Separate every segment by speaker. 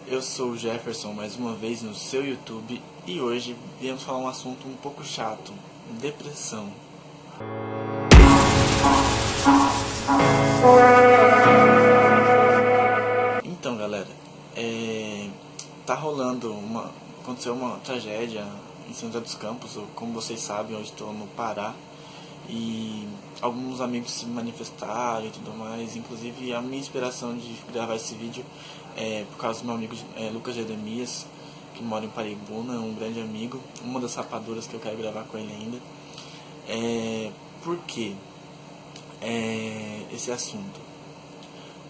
Speaker 1: Eu sou o Jefferson mais uma vez no seu YouTube e hoje viemos falar um assunto um pouco chato: depressão. Então, galera, aconteceu uma tragédia em São José dos Campos. Como vocês sabem, eu estou no Pará e alguns amigos se manifestaram e tudo mais. Inclusive, a minha inspiração de gravar esse vídeo é por causa do meu amigo Lucas Jeremias, que mora em Paraibuna, um grande amigo, uma das rapaduras que eu quero gravar com ele ainda. Por que esse assunto?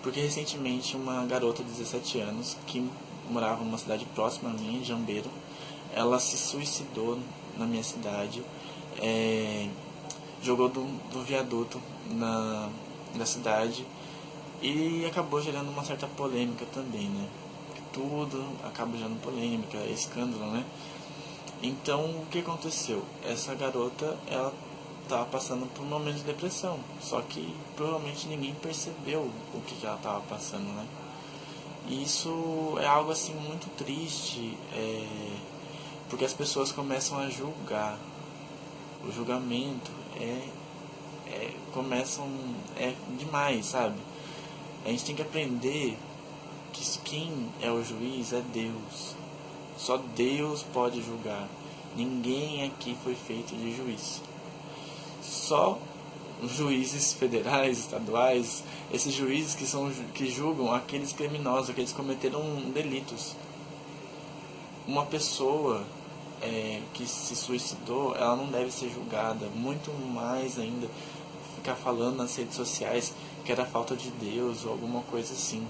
Speaker 1: Porque recentemente uma garota de 17 anos que morava numa cidade próxima a mim, Jambeiro, ela se suicidou na minha cidade, jogou do viaduto da cidade e acabou gerando uma certa polêmica também, né? Tudo acaba gerando polêmica, escândalo, né? Então, o que aconteceu? Essa garota, ela estava passando por um momento de depressão, só que provavelmente ninguém percebeu o que ela estava passando, né? E isso é algo assim muito triste, porque as pessoas começam a julgar. O julgamento é demais, sabe? A gente tem que aprender que quem é o juiz é Deus. Só Deus pode julgar. Ninguém aqui foi feito de juiz. Só os juízes federais, estaduais, esses juízes que julgam aqueles criminosos, aqueles que cometeram delitos. Uma pessoa que se suicidou, ela não deve ser julgada, muito mais ainda ficar falando nas redes sociais que era falta de Deus ou alguma coisa assim.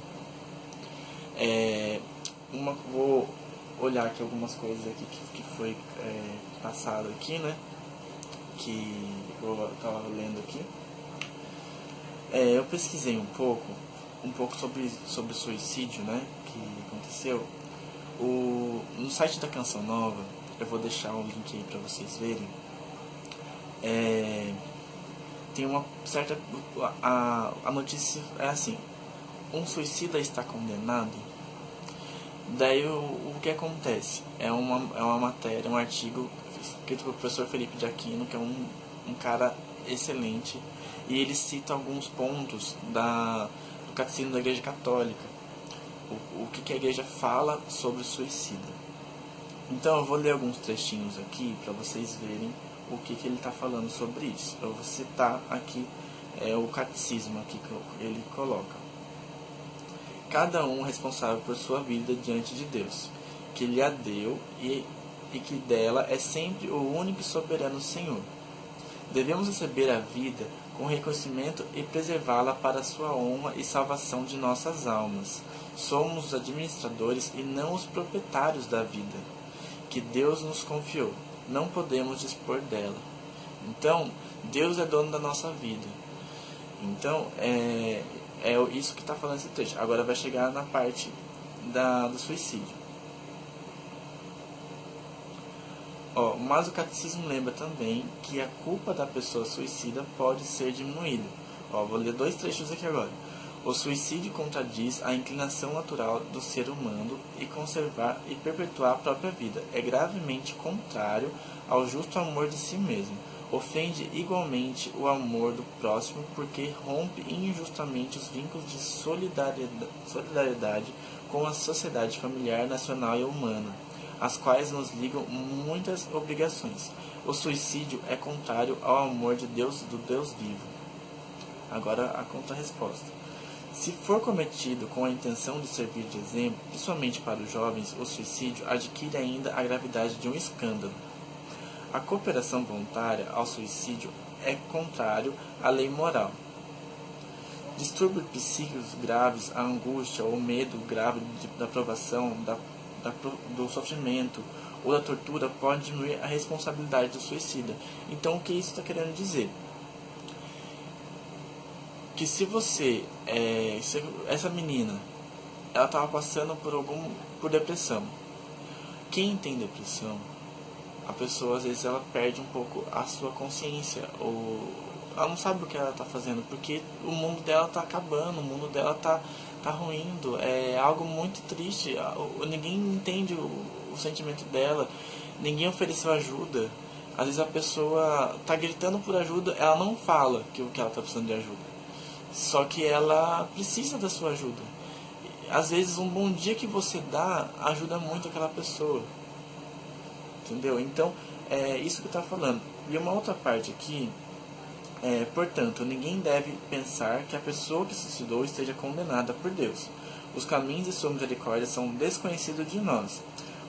Speaker 1: Vou olhar aqui algumas coisas aqui que foi passado aqui, né? Que eu estava lendo aqui. Eu pesquisei um pouco sobre suicídio, né? Que aconteceu. No site da Canção Nova, eu vou deixar um link aí para vocês verem. Tem uma certa... A notícia é assim: um suicida está condenado. Daí o que acontece? É uma matéria, um artigo escrito pelo professor Felipe de Aquino, que é um cara excelente, e ele cita alguns pontos do Catecismo da Igreja Católica, o que a igreja fala sobre o suicida. Então eu vou ler alguns trechinhos aqui para vocês verem o que ele está falando sobre isso. Eu vou citar aqui o catecismo aqui que ele coloca. Cada um responsável por sua vida diante de Deus, que lhe a deu e que dela é sempre o único e soberano Senhor. Devemos receber a vida com reconhecimento e preservá-la para a sua honra e salvação de nossas almas. Somos os administradores e não os proprietários da vida, que Deus nos confiou. Não podemos dispor dela. Então, Deus é dono da nossa vida. Então, é isso que está falando esse texto. Agora vai chegar na parte do suicídio. Mas o catecismo lembra também que a culpa da pessoa suicida pode ser diminuída. Vou ler dois trechos aqui agora. O suicídio contradiz a inclinação natural do ser humano e conservar e perpetuar a própria vida. É gravemente contrário ao justo amor de si mesmo. Ofende igualmente o amor do próximo, porque rompe injustamente os vínculos de solidariedade com a sociedade familiar, nacional e humana, as quais nos ligam muitas obrigações. O suicídio é contrário ao amor de Deus, do Deus vivo. Agora a contra-resposta. Se for cometido com a intenção de servir de exemplo, principalmente para os jovens, o suicídio adquire ainda a gravidade de um escândalo. A cooperação voluntária ao suicídio é contrário à lei moral. Distúrbios psíquicos graves, a angústia ou medo grave da provação, do sofrimento ou da tortura pode diminuir a responsabilidade do suicida. Então, o que isso está querendo dizer? Que se essa menina, ela estava passando por depressão. Quem tem depressão, a pessoa às vezes ela perde um pouco a sua consciência, ou ela não sabe o que ela está fazendo, porque o mundo dela está acabando, o mundo dela está tá ruindo, é algo muito triste, ninguém entende o sentimento dela, ninguém ofereceu ajuda. Às vezes a pessoa tá gritando por ajuda, ela não fala que ela tá precisando de ajuda, só que ela precisa da sua ajuda. Às vezes um bom dia que você dá ajuda muito aquela pessoa, entendeu? Então, é isso que eu estava falando. E uma outra parte aqui, portanto, ninguém deve pensar que a pessoa que se suicidou esteja condenada por Deus. Os caminhos de sua misericórdia são desconhecidos de nós.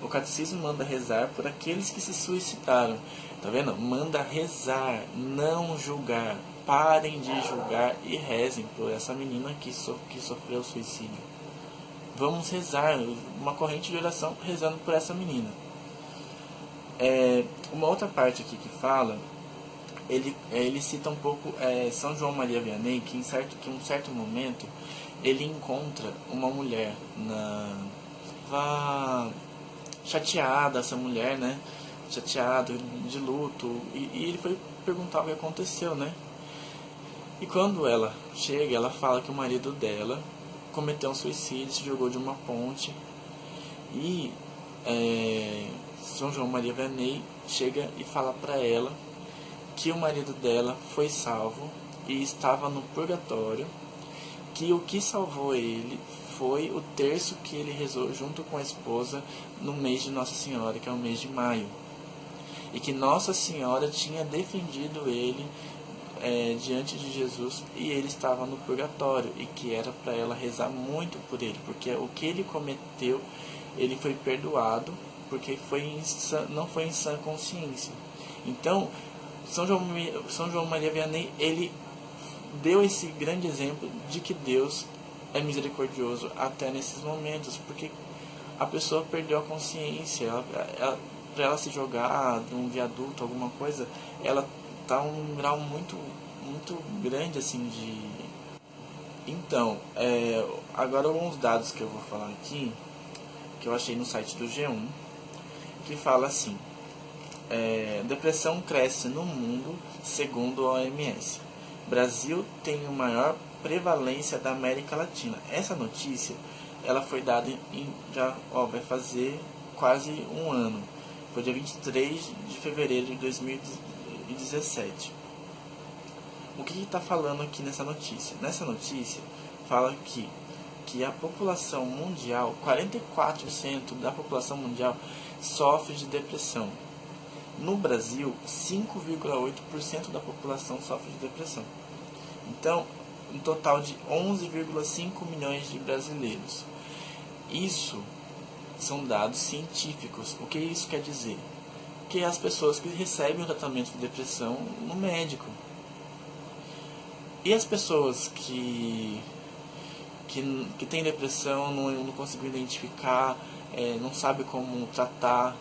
Speaker 1: O catecismo manda rezar por aqueles que se suicidaram. Tá vendo? Manda rezar, não julgar. Parem de julgar e rezem por essa menina que sofreu suicídio. Vamos rezar, uma corrente de oração rezando por essa menina. Uma outra parte aqui que fala, ele cita um pouco São João Maria Vianney, que em um certo momento ele encontra uma mulher chateada, essa mulher, né? Chateada, de luto, e ele foi perguntar o que aconteceu, né? E quando ela chega, ela fala que o marido dela cometeu um suicídio, se jogou de uma ponte, e São João Maria Vianney chega e fala para ela que o marido dela foi salvo e estava no purgatório, que o que salvou ele foi o terço que ele rezou junto com a esposa no mês de Nossa Senhora, que é o mês de maio, e que Nossa Senhora tinha defendido ele diante de Jesus, e ele estava no purgatório, e que era para ela rezar muito por ele, porque o que ele cometeu, ele foi perdoado, porque não foi em sã consciência. Então, São João Maria Vianney, ele deu esse grande exemplo de que Deus é misericordioso até nesses momentos, porque a pessoa perdeu a consciência, para ela se jogar de um viaduto, alguma coisa, ela tá um grau muito grande assim de... Então, agora alguns dados que eu vou falar aqui, que eu achei no site do G1, que fala assim: depressão cresce no mundo segundo a OMS. Brasil tem a maior prevalência da América Latina. Essa notícia, ela foi dada vai fazer quase um ano. Foi dia 23 de fevereiro de 2017. O que está falando aqui nessa notícia? Nessa notícia fala que a população mundial, 44% da população mundial sofre de depressão. No Brasil, 5,8% da população sofre de depressão. Então, um total de 11,5 milhões de brasileiros. Isso são dados científicos. O que isso quer dizer? Que as pessoas que recebem o tratamento de depressão no médico. E as pessoas que têm depressão, não conseguem identificar, não sabe como tratar,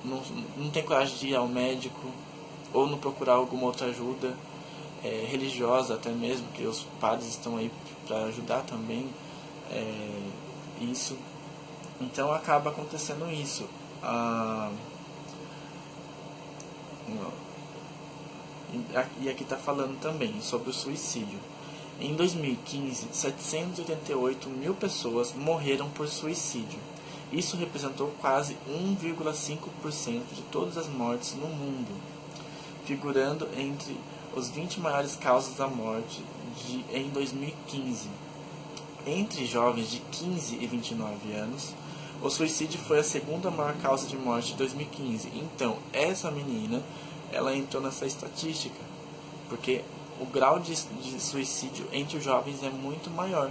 Speaker 1: não tem coragem de ir ao médico, ou não procurar alguma outra ajuda, religiosa até mesmo, que os padres estão aí para ajudar também, isso. Então acaba acontecendo isso. E aqui está falando também sobre o suicídio. Em 2015, 788 mil pessoas morreram por suicídio. Isso representou quase 1,5% de todas as mortes no mundo, figurando entre os 20 maiores causas da morte em 2015. Entre jovens de 15 e 29 anos, o suicídio foi a segunda maior causa de morte de 2015. Então, essa menina, ela entrou nessa estatística, porque o grau de suicídio entre os jovens é muito maior,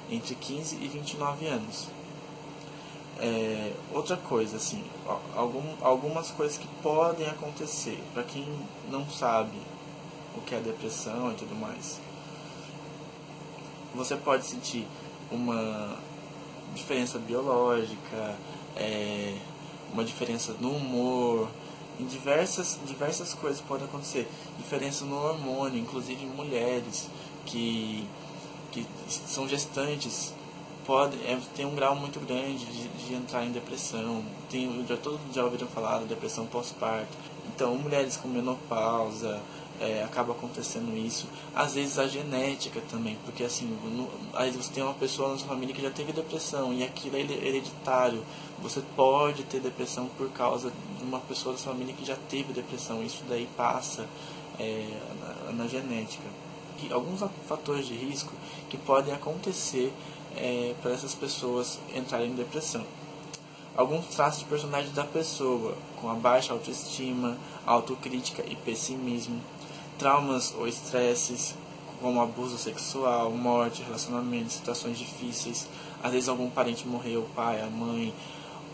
Speaker 1: entre 15 e 29 anos. Outra coisa, assim, algumas coisas que podem acontecer, para quem não sabe o que é depressão e tudo mais. Você pode sentir uma diferença biológica, uma diferença no humor, em diversas coisas podem acontecer. Diferença no hormônio, inclusive mulheres que são gestantes tem um grau muito grande de entrar em depressão. Todos já ouviram falar da depressão pós-parto. Então, mulheres com menopausa, acaba acontecendo isso. Às vezes a genética também, porque assim, às vezes você tem uma pessoa na sua família que já teve depressão e aquilo é hereditário. Você pode ter depressão por causa de uma pessoa da sua família que já teve depressão. Isso daí passa na genética. E alguns fatores de risco que podem acontecer para essas pessoas entrarem em depressão. Alguns traços de personalidade da pessoa, com a baixa autoestima, autocrítica e pessimismo, traumas ou estresses, como abuso sexual, morte, relacionamentos, situações difíceis, às vezes algum parente morreu, o pai, a mãe,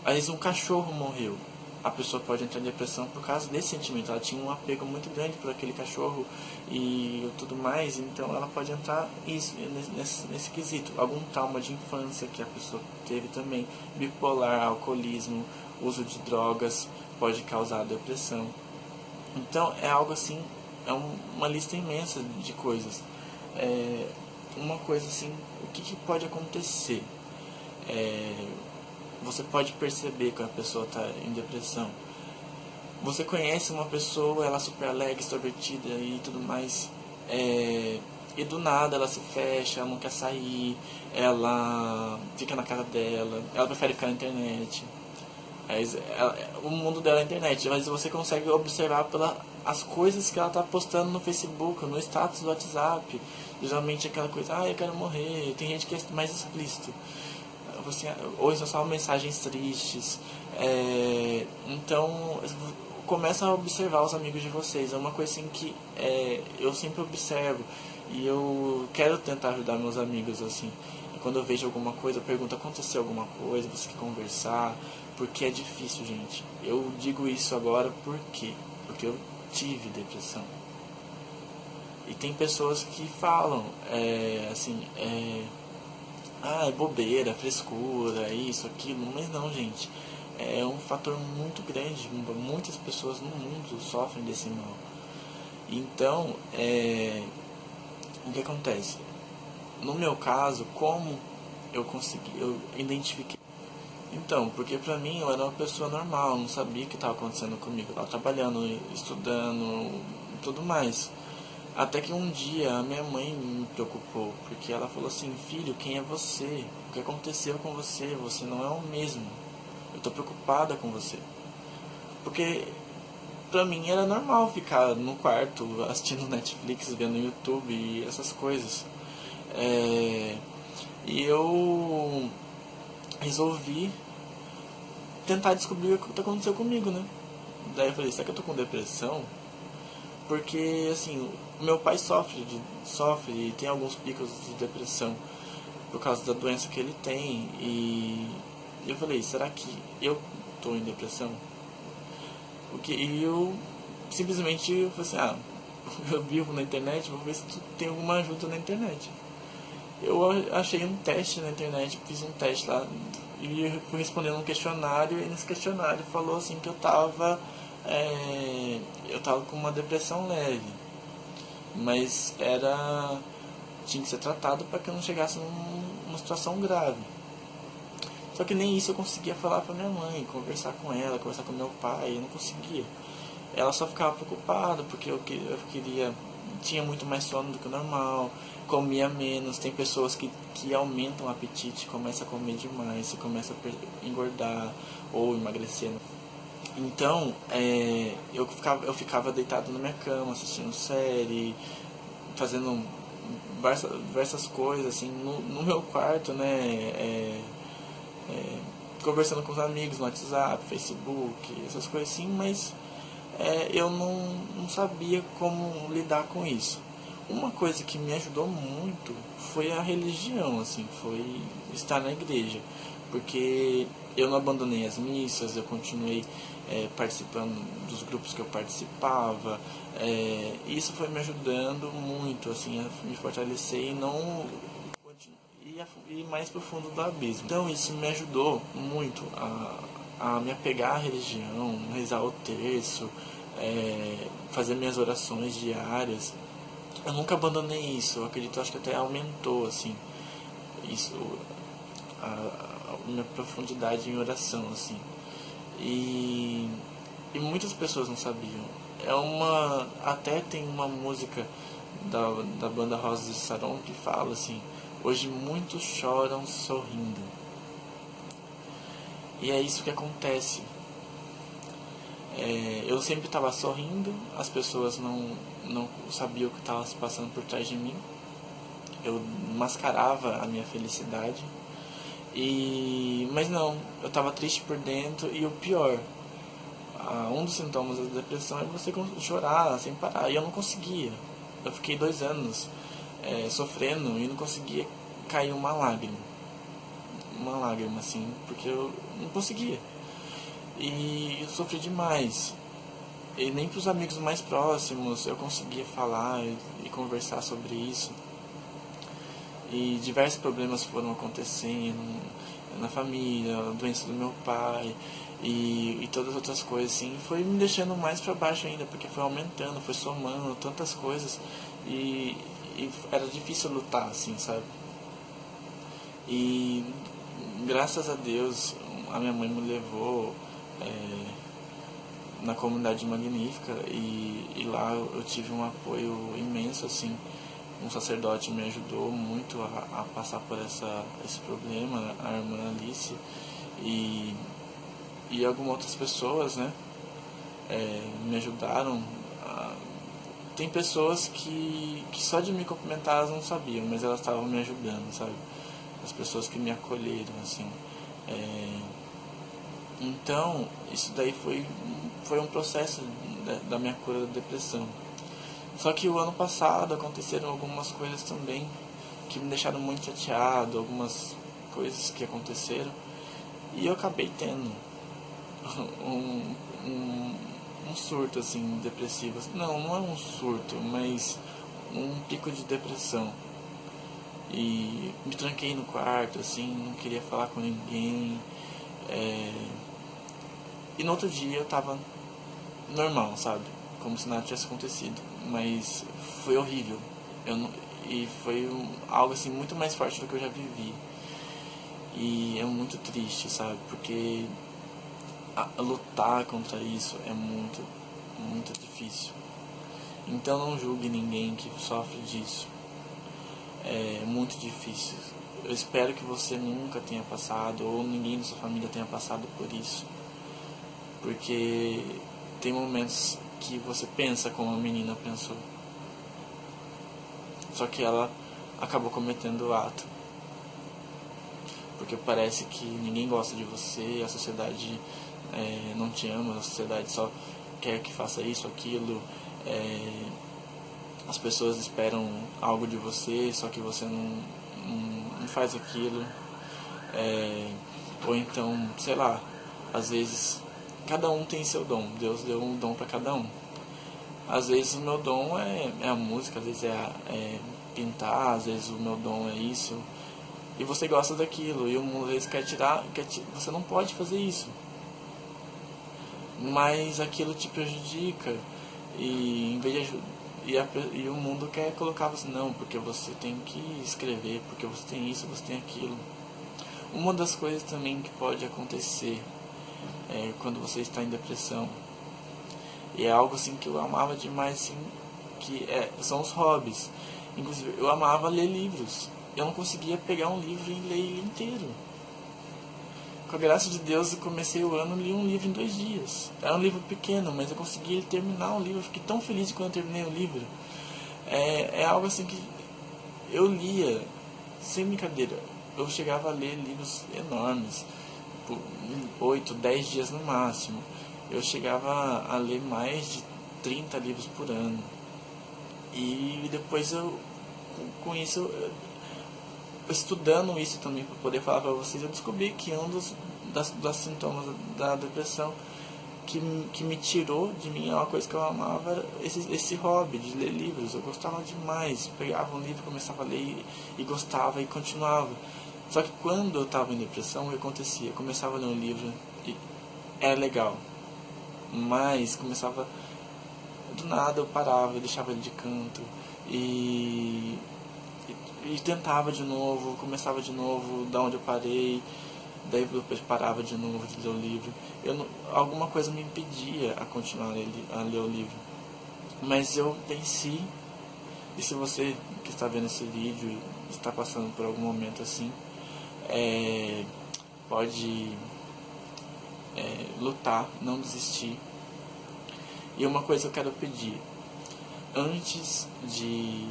Speaker 1: às vezes um cachorro morreu. A pessoa pode entrar em depressão por causa desse sentimento. Ela tinha um apego muito grande por aquele cachorro e tudo mais, então ela pode entrar nesse quesito. Algum trauma de infância que a pessoa teve também, bipolar, alcoolismo, uso de drogas, pode causar depressão. Então é algo assim, uma lista imensa de coisas. Uma coisa assim, o que pode acontecer? Você pode perceber que a pessoa está em depressão. Você conhece uma pessoa, ela é super alegre, extrovertida e tudo mais, e do nada ela se fecha, ela não quer sair, ela fica na casa dela, ela prefere ficar na internet. O mundo dela é a internet, mas você consegue observar pelas coisas que ela está postando no Facebook, no status do WhatsApp. Geralmente aquela coisa, eu quero morrer. Tem gente que é mais explícito. Ou só mensagens tristes. Então, começa a observar os amigos de vocês. É uma coisa assim que eu sempre observo. E eu quero tentar ajudar meus amigos assim. Quando eu vejo alguma coisa, eu pergunto, aconteceu alguma coisa, você quer conversar? Porque é difícil, gente. Eu digo isso agora por quê? Porque eu tive depressão. E tem pessoas que falam, é bobeira, frescura, isso, aquilo. Mas não, gente. É um fator muito grande. Muitas pessoas no mundo sofrem desse mal. Então, o que acontece? No meu caso, como eu identifiquei? Então, porque pra mim eu era uma pessoa normal, não sabia o que estava acontecendo comigo. Eu estava trabalhando, estudando, tudo mais. Até que um dia a minha mãe me preocupou, porque ela falou assim, filho, quem é você? O que aconteceu com você? Você não é o mesmo. Eu estou preocupada com você. Porque pra mim era normal ficar no quarto assistindo Netflix, vendo YouTube e essas coisas. E eu resolvi tentar descobrir o que aconteceu comigo, né? Daí eu falei, será que eu tô com depressão? Porque, assim, meu pai sofre e tem alguns picos de depressão por causa da doença que ele tem. E eu falei, será que eu tô em depressão? E eu simplesmente falei assim, eu vivo na internet, vou ver se tem alguma ajuda na internet. Eu achei um teste na internet, fiz um teste lá e fui respondendo um questionário, e nesse questionário falou assim que eu tava com uma depressão leve, mas tinha que ser tratado para que eu não chegasse numa situação grave. Só que nem isso eu conseguia falar pra minha mãe, conversar com ela, conversar com meu pai, eu não conseguia. Ela só ficava preocupada porque eu queria, tinha muito mais sono do que o normal, comia menos. Tem pessoas que aumentam o apetite, começam a comer demais, você começa a engordar ou emagrecer. Então, eu ficava deitado na minha cama, assistindo série, fazendo diversas coisas, assim, no meu quarto, né, conversando com os amigos no WhatsApp, Facebook, essas coisas assim, mas eu não sabia como lidar com isso. Uma coisa que me ajudou muito foi a religião, assim, foi estar na igreja, porque eu não abandonei as missas, eu continuei participando dos grupos que eu participava, isso foi me ajudando muito, assim, a me fortalecer e não ir mais pro fundo do abismo. Então isso me ajudou muito a me apegar à religião, rezar o terço, fazer minhas orações diárias. Eu nunca abandonei isso, eu acredito, acho que até aumentou, assim, isso, a minha profundidade em oração, assim. E muitas pessoas não sabiam. Até tem uma música da banda Rosas de Saron que fala assim: hoje muitos choram sorrindo. E é isso que acontece. Eu sempre estava sorrindo, as pessoas não sabiam o que estava se passando por trás de mim. Eu mascarava a minha felicidade. Mas não, eu estava triste por dentro. E o pior, um dos sintomas da depressão é você chorar sem parar. E eu não conseguia. Eu fiquei 2 anos sofrendo e não conseguia cair uma lágrima. Uma lágrima, assim, porque eu não conseguia. E eu sofri demais. E nem para os amigos mais próximos eu conseguia falar e conversar sobre isso. E diversos problemas foram acontecendo na família, a doença do meu pai e todas as outras coisas assim. Foi me deixando mais para baixo ainda, porque foi aumentando, foi somando tantas coisas e era difícil lutar, assim, sabe? E graças a Deus a minha mãe me levou na comunidade magnífica e lá eu tive um apoio imenso, assim. Um sacerdote me ajudou muito a passar por esse problema, a irmã Alice e algumas outras pessoas, né, me ajudaram. Tem pessoas que só de me cumprimentar elas não sabiam, mas elas estavam me ajudando, sabe? As pessoas que me acolheram, assim. Então, isso daí foi um processo da minha cura da depressão. Só que o ano passado aconteceram algumas coisas também que me deixaram muito chateado, algumas coisas que aconteceram, e eu acabei tendo um surto assim depressivo. Não é um surto, mas um pico de depressão. E me tranquei no quarto, assim, não queria falar com ninguém. E no outro dia eu tava normal, sabe? Como se nada tivesse acontecido. Mas foi horrível. E foi algo assim muito mais forte do que eu já vivi. E é muito triste, sabe? Porque lutar contra isso é muito, muito difícil. Então não julgue ninguém que sofre disso. É muito difícil. Eu espero que você nunca tenha passado, ou ninguém da sua família tenha passado por isso. Porque tem momentos que você pensa como a menina pensou. Só que ela acabou cometendo o ato. Porque parece que ninguém gosta de você, a sociedade não te ama, a sociedade só quer que faça isso, aquilo. As pessoas esperam algo de você, só que você não faz aquilo. Ou então, sei lá, às vezes cada um tem seu dom, Deus deu um dom para cada um. Às vezes o meu dom é a música, às vezes é pintar, às vezes o meu dom é isso. E você gosta daquilo, e o mundo às vezes quer tirar, você não pode fazer isso. Mas aquilo te prejudica, e em vez de e o mundo quer colocar você, não, porque você tem que escrever, porque você tem isso, você tem aquilo. Uma das coisas também que pode acontecer quando você está em depressão, e é algo assim que eu amava demais, assim, são os hobbies. Inclusive, eu amava ler livros. Eu não conseguia pegar um livro e ler ele inteiro. Com a graça de Deus, eu comecei o ano e li um livro em 2 dias. Era um livro pequeno, mas eu consegui terminar o livro. Eu fiquei tão feliz quando eu terminei o livro. É algo assim que eu lia, sem brincadeira. Eu chegava a ler livros enormes, por 8, 10 dias no máximo. Eu chegava a ler mais de 30 livros por ano. E depois com isso, estudando isso também para poder falar para vocês, eu descobri que um das sintomas da depressão que me tirou de mim é uma coisa que eu amava, era esse hobby de ler livros. Eu gostava demais, pegava um livro, começava a ler e gostava e continuava. Só que quando eu estava em depressão, o que acontecia? Eu começava a ler um livro e era legal, mas começava do nada, eu parava, eu deixava ele de canto e tentava de novo, começava de novo da onde eu parei, daí depois parava de novo de ler o livro. Alguma coisa me impedia a continuar a ler o livro. Mas eu venci. E se você que está vendo esse vídeo está passando por algum momento assim, pode lutar, não desistir. E uma coisa eu quero pedir, antes de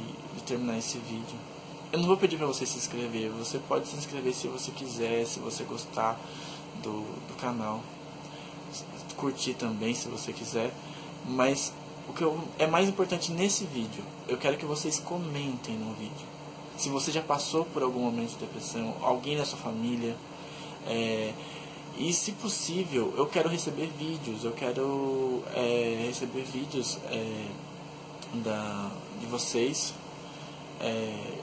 Speaker 1: terminar esse vídeo, eu não vou pedir para você se inscrever, você pode se inscrever se você quiser, se você gostar do canal, curtir também se você quiser, mas o que é mais importante nesse vídeo, eu quero que vocês comentem no vídeo. Se você já passou por algum momento de depressão, alguém da sua família, e se possível, eu quero receber vídeos, eu quero receber vídeos de vocês.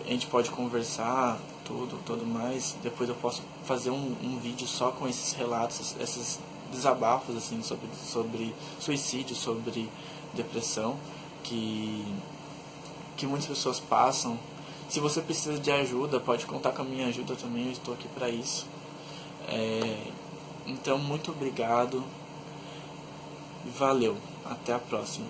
Speaker 1: A gente pode conversar, tudo mais. Depois eu posso fazer um vídeo só com esses relatos, esses desabafos assim, sobre suicídio, sobre depressão, que muitas pessoas passam. Se você precisa de ajuda, pode contar com a minha ajuda também, eu estou aqui para isso. Então, muito obrigado e valeu. Até a próxima.